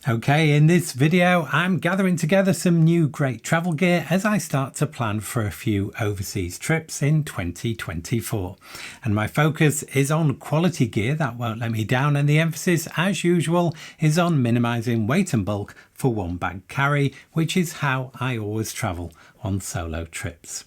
Okay, in this video I'm gathering together some new great travel gear as I start to plan for a few overseas trips in 2024. And my focus is on quality gear that won't let me down, and the emphasis as usual is on minimizing weight and bulk for one bag carry, which is how I always travel on solo trips.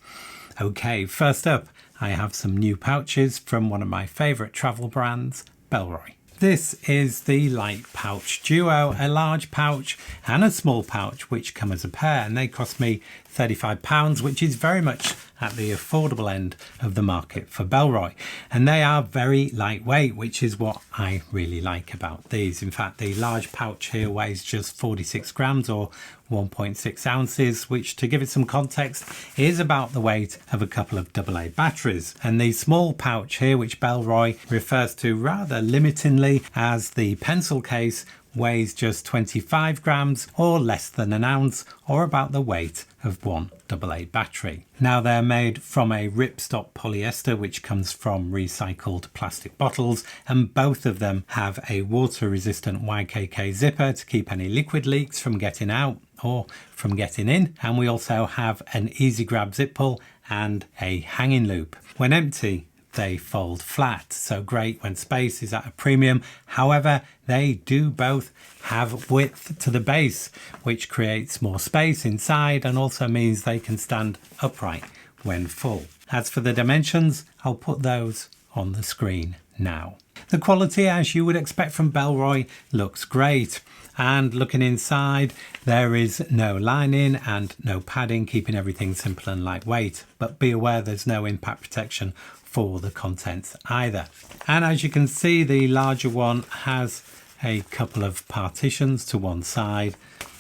Okay, first up I have some new pouches from one of my favorite travel brands, Bellroy. This is the Lite pouch duo, a large pouch and a small pouch which come as a pair, and they cost me £35, which is very much at the affordable end of the market for Bellroy. And they are very lightweight, which is what I really like about these. In fact, the large pouch here weighs just 46 grams or 1.6 ounces, which, to give it some context, is about the weight of a couple of AA batteries. And the small pouch here, which Bellroy refers to rather limitingly as the pencil case, weighs just 25 grams or less than an ounce, or about the weight of one AA battery. Now, they're made from a ripstop polyester which comes from recycled plastic bottles, and both of them have a water resistant YKK zipper to keep any liquid leaks from getting out or from getting in, and we also have an easy grab zip pull and a hanging loop. When empty, they fold flat, so great when space is at a premium. However, they do both have width to the base, which creates more space inside and also means they can stand upright when full. As for the dimensions, I'll put those on the screen now. The quality, as you would expect from Bellroy, looks great. And looking inside, there is no lining and no padding, keeping everything simple and lightweight. But be aware there's no impact protection for the contents either. And as you can see, the larger one has a couple of partitions to one side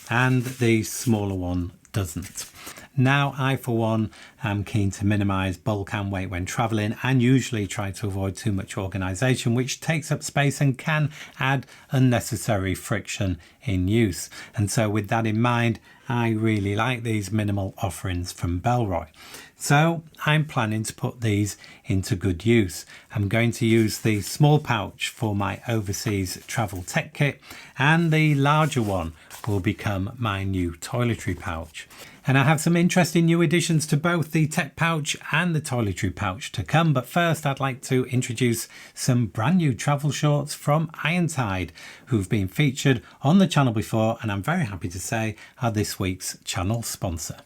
and the smaller one doesn't. Now, I for one am keen to minimize bulk and weight when traveling, and usually try to avoid too much organization, which takes up space and can add unnecessary friction in use. And so with that in mind, I really like these minimal offerings from Bellroy. So I'm planning to put these into good use. I'm going to use the small pouch for my overseas travel tech kit, and the larger one will become my new toiletry pouch. And I have some interesting new additions to both the tech pouch and the toiletry pouch to come. But first, I'd like to introduce some brand new travel shorts from Irontide, who've been featured on the channel before, and I'm very happy to say are this week's channel sponsor.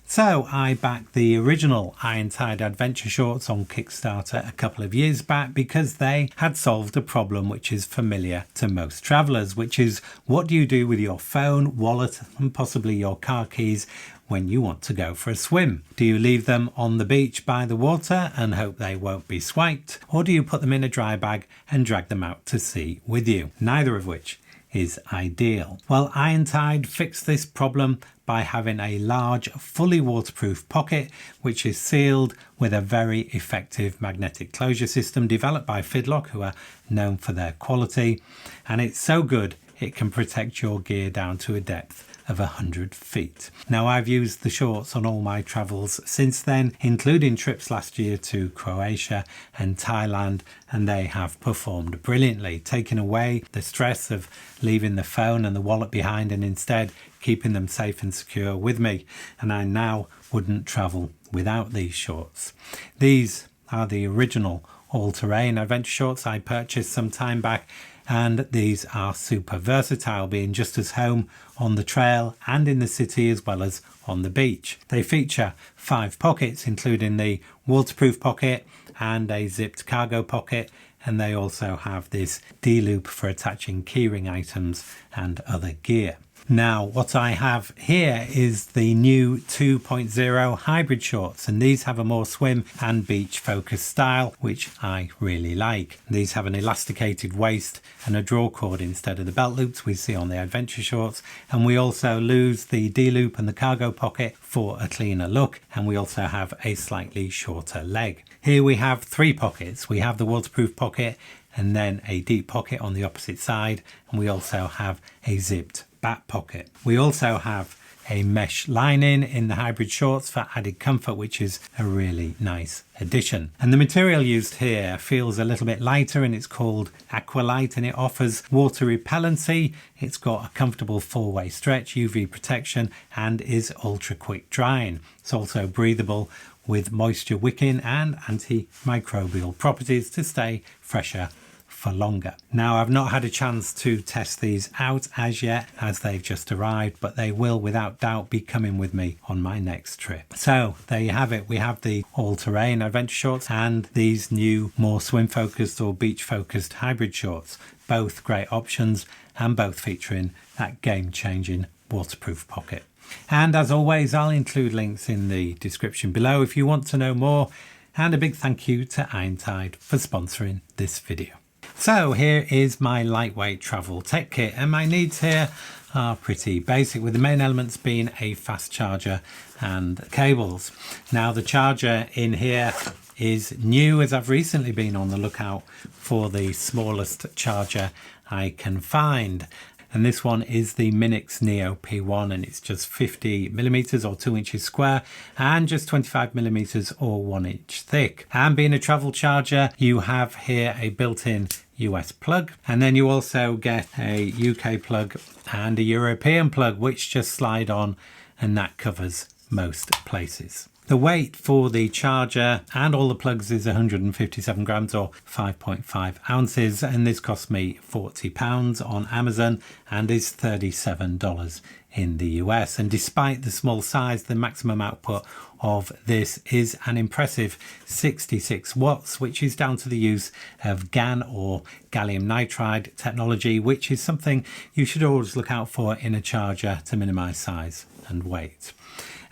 So I backed the original Irontide adventure shorts on Kickstarter a couple of years back because they had solved a problem which is familiar to most travellers, which is what do you do with your phone, wallet and possibly your car keys when you want to go for a swim? Do you leave them on the beach by the water and hope they won't be swiped, or do you put them in a dry bag and drag them out to sea with you? Neither of which is ideal. Well, Irontide fixed this problem by having a large, fully waterproof pocket, which is sealed with a very effective magnetic closure system developed by Fidlock, who are known for their quality. And it's so good, it can protect your gear down to a depth of 100 feet. Now, I've used the shorts on all my travels since then, including trips last year to Croatia and Thailand, and they have performed brilliantly, taking away the stress of leaving the phone and the wallet behind and instead keeping them safe and secure with me. And I now wouldn't travel without these shorts. These are the original all-terrain adventure shorts I purchased some time back, and these are super versatile, being just as home on the trail and in the city as well as on the beach. They feature 5 pockets, including the waterproof pocket and a zipped cargo pocket, and they also have this D-loop for attaching keyring items and other gear. Now, what I have here is the new 2.0 hybrid shorts, and these have a more swim and beach focused style, which I really like. These have an elasticated waist and a draw cord instead of the belt loops we see on the adventure shorts, and we also lose the D-loop and the cargo pocket for a cleaner look, and we also have a slightly shorter leg. Here we have 3 pockets. We have the waterproof pocket and then a deep pocket on the opposite side, and we also have a zipped back pocket. We also have a mesh lining in the hybrid shorts for added comfort, which is a really nice addition. And the material used here feels a little bit lighter, and it's called Aqualite, and it offers water repellency. It's got a comfortable 4-way stretch, UV protection, and is ultra quick drying. It's also breathable with moisture wicking and antimicrobial properties to stay fresher for longer. Now, I've not had a chance to test these out as yet, as they've just arrived, but they will without doubt be coming with me on my next trip. So there you have it. We have the all-terrain adventure shorts and these new more swim focused or beach focused hybrid shorts. Both great options and both featuring that game-changing waterproof pocket. And as always, I'll include links in the description below if you want to know more. And a big thank you to Irontide for sponsoring this video. So here is my lightweight travel tech kit, and my needs here are pretty basic, with the main elements being a fast charger and cables. Now, the charger in here is new, as I've recently been on the lookout for the smallest charger I can find. And this one is the Minix Neo P1, and it's just 50 millimeters or 2 inches square and just 25 millimeters or 1 inch thick. And being a travel charger, you have here a built-in US plug, and then you also get a UK plug and a European plug, which just slide on, and that covers most places. The weight for the charger and all the plugs is 157 grams or 5.5 ounces, and this cost me £40 on Amazon and is $37 in the US. And despite the small size, the maximum output of this is an impressive 66 watts, which is down to the use of GaN or gallium nitride technology, which is something you should always look out for in a charger to minimize size and weight.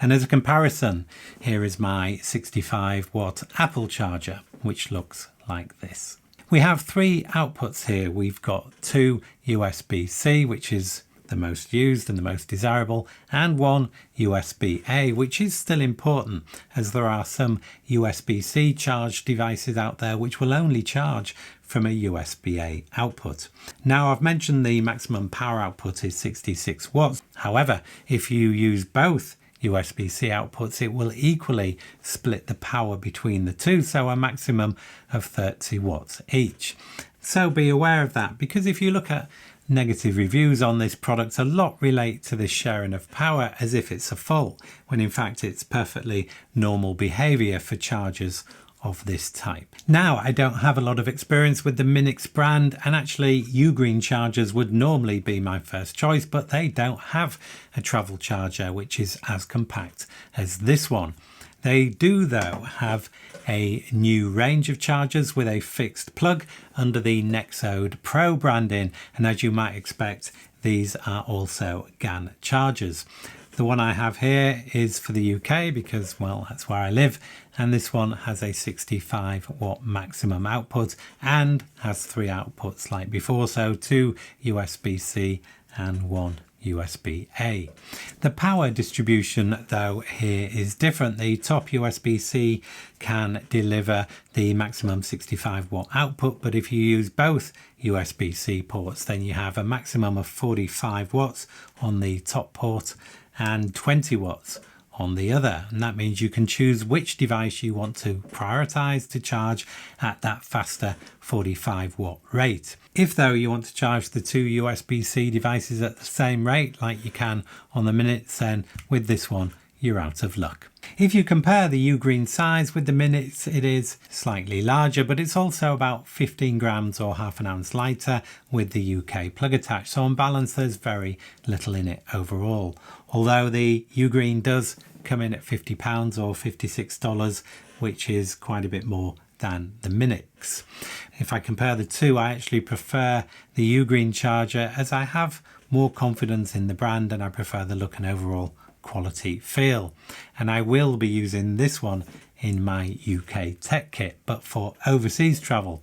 And as a comparison, here is my 65 watt Apple charger, which looks like this. We have 3 outputs here. We've got 2 USB-C, which is the most used and the most desirable, and 1 USB-A, which is still important, as there are some USB-C charge devices out there which will only charge from a USB-A output. Now, I've mentioned the maximum power output is 66 watts. However, if you use both USB-C outputs, it will equally split the power between the two, so a maximum of 30 watts each. So be aware of that, because if you look at negative reviews on this product, a lot relate to this sharing of power as if it's a fault, when in fact it's perfectly normal behavior for chargers of this type. Now, I don't have a lot of experience with the Minix brand, and actually UGreen chargers would normally be my first choice, but they don't have a travel charger which is as compact as this one. They do though have a new range of chargers with a fixed plug under the Nexode Pro branding, and as you might expect, these are also GaN chargers. The one I have here is for the UK because, well, that's where I live, and this one has a 65 watt maximum output and has 3 outputs like before, so 2 USB-C and 1 USB-A. The power distribution though here is different. The top USB-C can deliver the maximum 65 watt output, but if you use both USB-C ports, then you have a maximum of 45 watts on the top port and 20 watts on the other, and that means you can choose which device you want to prioritize to charge at that faster 45 watt rate. If though you want to charge the 2 USB-C devices at the same rate like you can on the Minix, then with this one you're out of luck. If you compare the UGreen size with the Minix, it is slightly larger, but it's also about 15 grams or half an ounce lighter with the UK plug attached, so on balance there's very little in it overall. Although the UGreen does come in at £50 or $56, which is quite a bit more than the Minix. If I compare the two, I actually prefer the UGreen charger, as I have more confidence in the brand and I prefer the look and overall quality feel. And I will be using this one in my UK tech kit, but for overseas travel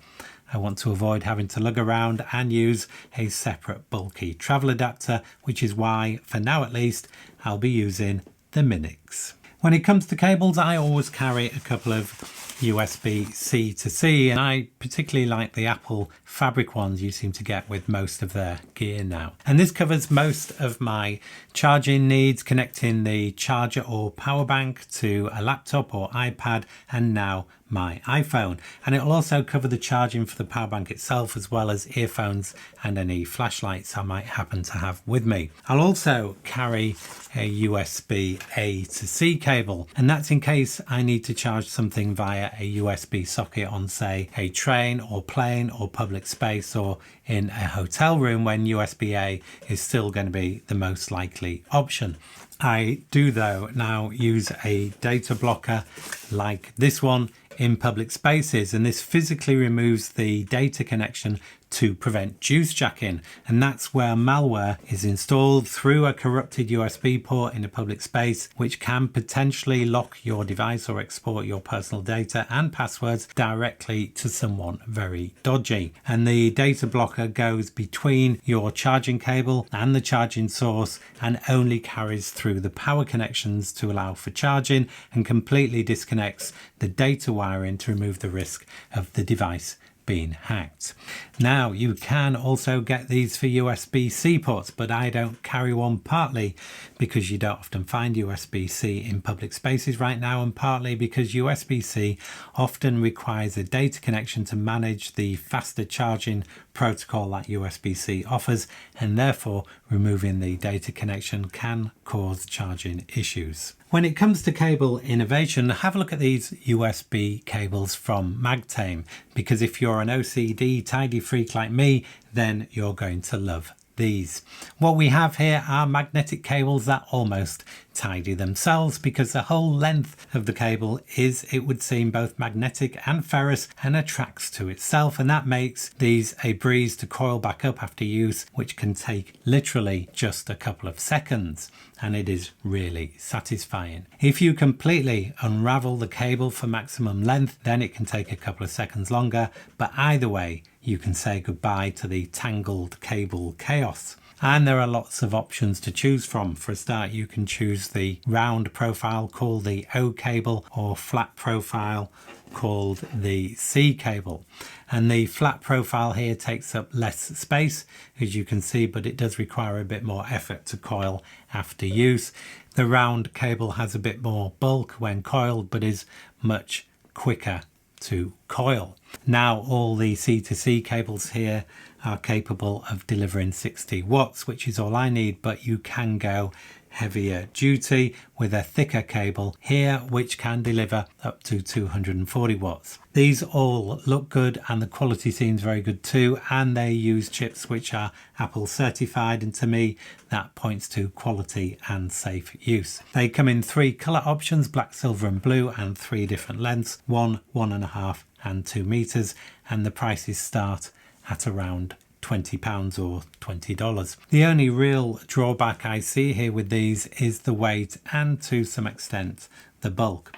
I want to avoid having to lug around and use a separate bulky travel adapter, which is why, for now at least, I'll be using the Minix. When it comes to cables, I always carry a couple of USB-C to C, and I particularly like the Apple fabric ones you seem to get with most of their gear now. And this covers most of my charging needs, connecting the charger or power bank to a laptop or iPad, and now my iPhone. And it will also cover the charging for the power bank itself, as well as earphones and any flashlights I might happen to have with me. I'll also carry a USB A to C cable, and that's in case I need to charge something via a USB socket on, say, a train or plane or public space, or in a hotel room, when USB A is still going to be the most likely option. I do, though, now use a data blocker like this one in public spaces, and this physically removes the data connection to prevent juice jacking, and that's where malware is installed through a corrupted USB port in a public space, which can potentially lock your device or export your personal data and passwords directly to someone very dodgy. And the data blocker goes between your charging cable and the charging source, and only carries through the power connections to allow for charging, and completely disconnects the data wiring to remove the risk of the device being hacked. Now, you can also get these for USB-C ports, but I don't carry one, partly because you don't often find USB-C in public spaces right now, and partly because USB-C often requires a data connection to manage the faster charging protocol that USB-C offers, and therefore removing the data connection can cause charging issues. When it comes to cable innovation, have a look at these USB cables from MagTame, because if you're an OCD tidy freak like me, then you're going to love these. What we have here are magnetic cables that almost tidy themselves, because the whole length of the cable is, it would seem, both magnetic and ferrous, and attracts to itself, and that makes these a breeze to coil back up after use, which can take literally just a couple of seconds, and it is really satisfying. If you completely unravel the cable for maximum length, then it can take a couple of seconds longer, but either way you can say goodbye to the tangled cable chaos. And there are lots of options to choose from. For a start, you can choose the round profile called the O cable, or flat profile called the C cable. And the flat profile here takes up less space, as you can see, but it does require a bit more effort to coil after use. The round cable has a bit more bulk when coiled, but is much quicker to coil. Now, all the C2C cables here are capable of delivering 60 watts, which is all I need, but you can go heavier duty with a thicker cable here, which can deliver up to 240 watts. These all look good, and the quality seems very good too, and they use chips which are Apple certified, and to me that points to quality and safe use. They come in 3 color options: black, silver and blue, and 3 different lengths: 1, 1.5 and 2 meters, and the prices start at around £20 or $20. The only real drawback I see here with these is the weight, and to some extent the bulk.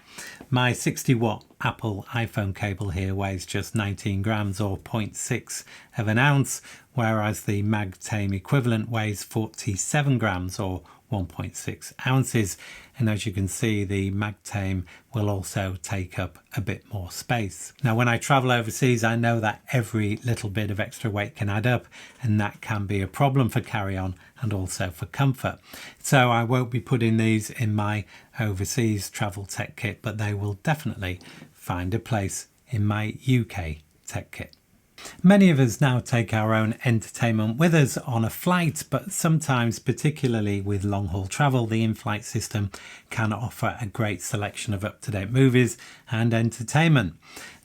My 60 watt Apple iPhone cable here weighs just 19 grams or 0.6 of an ounce, whereas the MagTame equivalent weighs 47 grams or 1.6 ounces. And as you can see, the MagTame will also take up a bit more space. Now, when I travel overseas, I know that every little bit of extra weight can add up, and that can be a problem for carry-on and also for comfort. So I won't be putting these in my overseas travel tech kit, but they will definitely find a place in my UK tech kit. Many of us now take our own entertainment with us on a flight, but sometimes, particularly with long-haul travel, the in-flight system can offer a great selection of up-to-date movies and entertainment.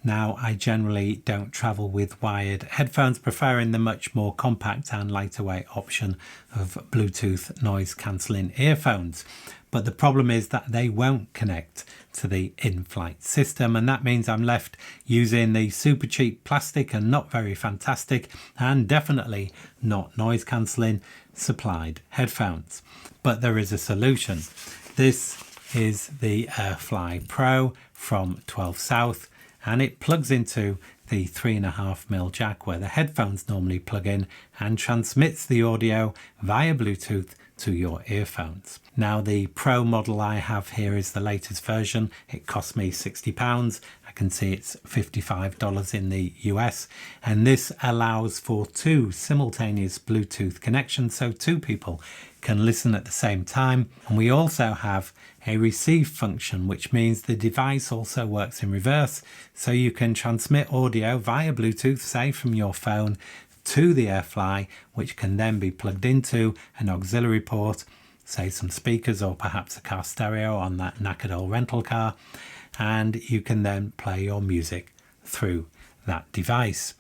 Now, I generally don't travel with wired headphones, preferring the much more compact and lighter weight option of Bluetooth noise-cancelling earphones. But the problem is that they won't connect to the in-flight system, and that means I'm left using the super cheap plastic and not very fantastic, and definitely not noise cancelling, supplied headphones. But there is a solution. This is the Airfly Pro from 12 South, and it plugs into the 3.5mm jack where the headphones normally plug in and transmits the audio via Bluetooth to your earphones. Now the Pro model I have here is the latest version. It cost me £60. I can see it's $55 in the US, and this allows for 2 simultaneous Bluetooth connections, so 2 people can listen at the same time. And we also have a receive function, which means the device also works in reverse, so you can transmit audio via Bluetooth, say from your phone, to the Airfly, which can then be plugged into an auxiliary port, say some speakers or perhaps a car stereo on that knackered old rental car, and you can then play your music through that device.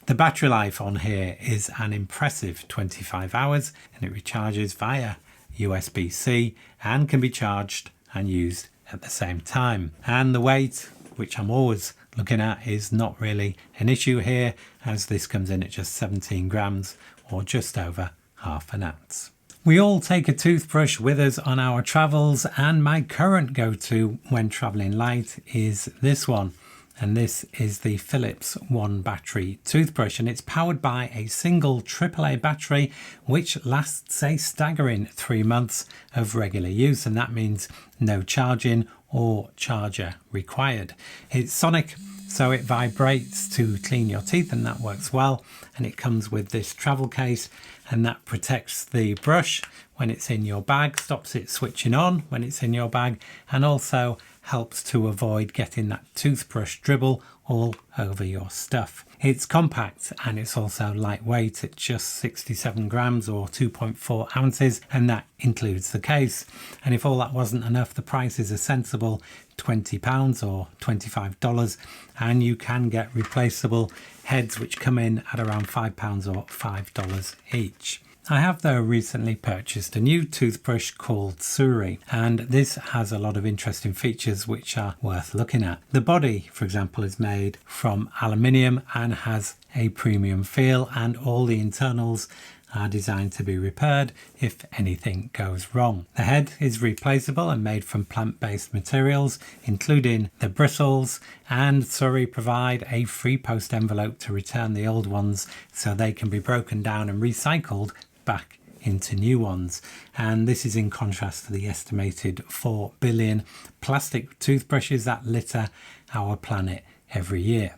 The battery life on here is an impressive 25 hours, and it recharges via USB-C and can be charged and used at the same time. And the weight, which I'm always looking at, is not really an issue here, as this comes in at just 17 grams or just over half an ounce. We all take a toothbrush with us on our travels, and my current go-to when traveling light is this one. And this is the Philips 1 battery toothbrush, and it's powered by a single AAA battery which lasts a staggering 3 months of regular use, and that means no charging or charger required. It's sonic, so it vibrates to clean your teeth, and that works well. And it comes with this travel case, and that protects the brush when it's in your bag, stops it switching on when it's in your bag, and also helps to avoid getting that toothbrush dribble all over your stuff. It's compact and it's also lightweight at just 67 grams or 2.4 ounces, and that includes the case. And if all that wasn't enough, the price is a sensible £20 or $25, and you can get replaceable heads which come in at around £5 or $5 each. I have though recently purchased a new toothbrush called Suri, and this has a lot of interesting features which are worth looking at. The body, for example, is made from aluminium and has a premium feel, and all the internals are designed to be repaired if anything goes wrong. The head is replaceable and made from plant-based materials, including the bristles, and Suri provide a free post envelope to return the old ones so they can be broken down and recycled back into new ones. And this is in contrast to the estimated 4 billion plastic toothbrushes that litter our planet every year.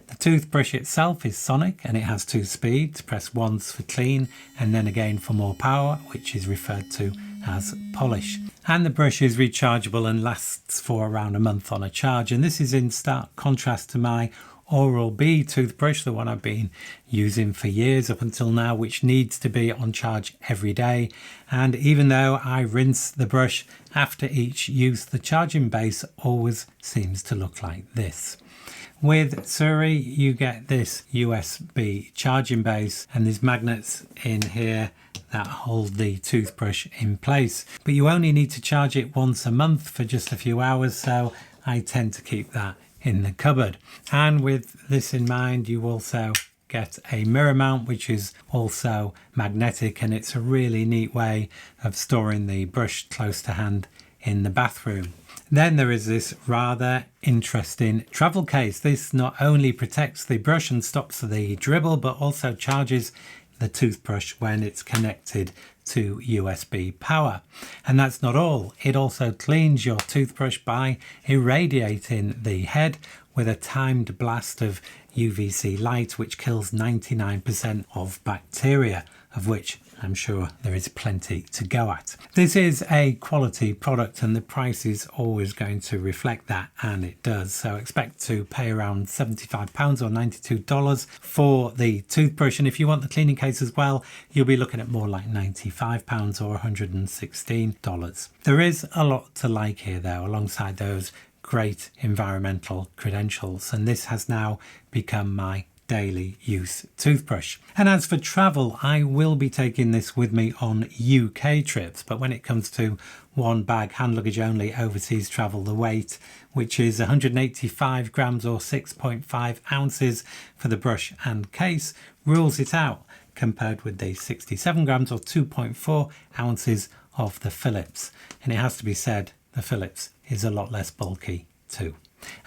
The toothbrush itself is sonic, and it has 2 speeds. Press once for clean and then again for more power, which is referred to as polish. And the brush is rechargeable and lasts for around a month on a charge, and this is in stark contrast to my Oral-B toothbrush, the one I've been using for years up until now, which needs to be on charge every day. And even though I rinse the brush after each use, the charging base always seems to look like this. With Suri, you get this USB charging base, and there's magnets in here that hold the toothbrush in place. But you only need to charge it once a month for just a few hours, so I tend to keep that in the cupboard. And with this in mind, you also get a mirror mount, which is also magnetic, and it's a really neat way of storing the brush close to hand in the bathroom. Then there is this rather interesting travel case. This not only protects the brush and stops the dribble, but also charges the toothbrush when it's connected to USB power. And that's not all. It also cleans your toothbrush by irradiating the head with a timed blast of UVC light, which kills 99% of bacteria, of which I'm sure there is plenty to go at. This is a quality product, and the price is always going to reflect that, and it does. So expect to pay around £75 or $92 for the toothbrush, and if you want the cleaning case as well, you'll be looking at more like £95 or $116. There is a lot to like here though, alongside those great environmental credentials, and this has now become my daily use toothbrush. And as for travel, I will be taking this with me on UK trips, but when it comes to one bag hand luggage only overseas travel, the weight, which is 185 grams or 6.5 ounces for the brush and case, rules it out compared with the 67 grams or 2.4 ounces of the Philips. And it has to be said, the Philips is a lot less bulky too.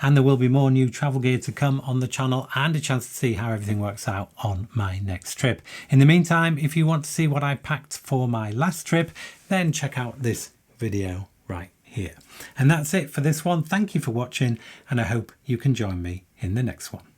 And there will be more new travel gear to come on the channel and a chance to see how everything works out on my next trip. In the meantime, if you want to see what I packed for my last trip, then check out this video right here. And that's it for this one. Thank you for watching, and I hope you can join me in the next one.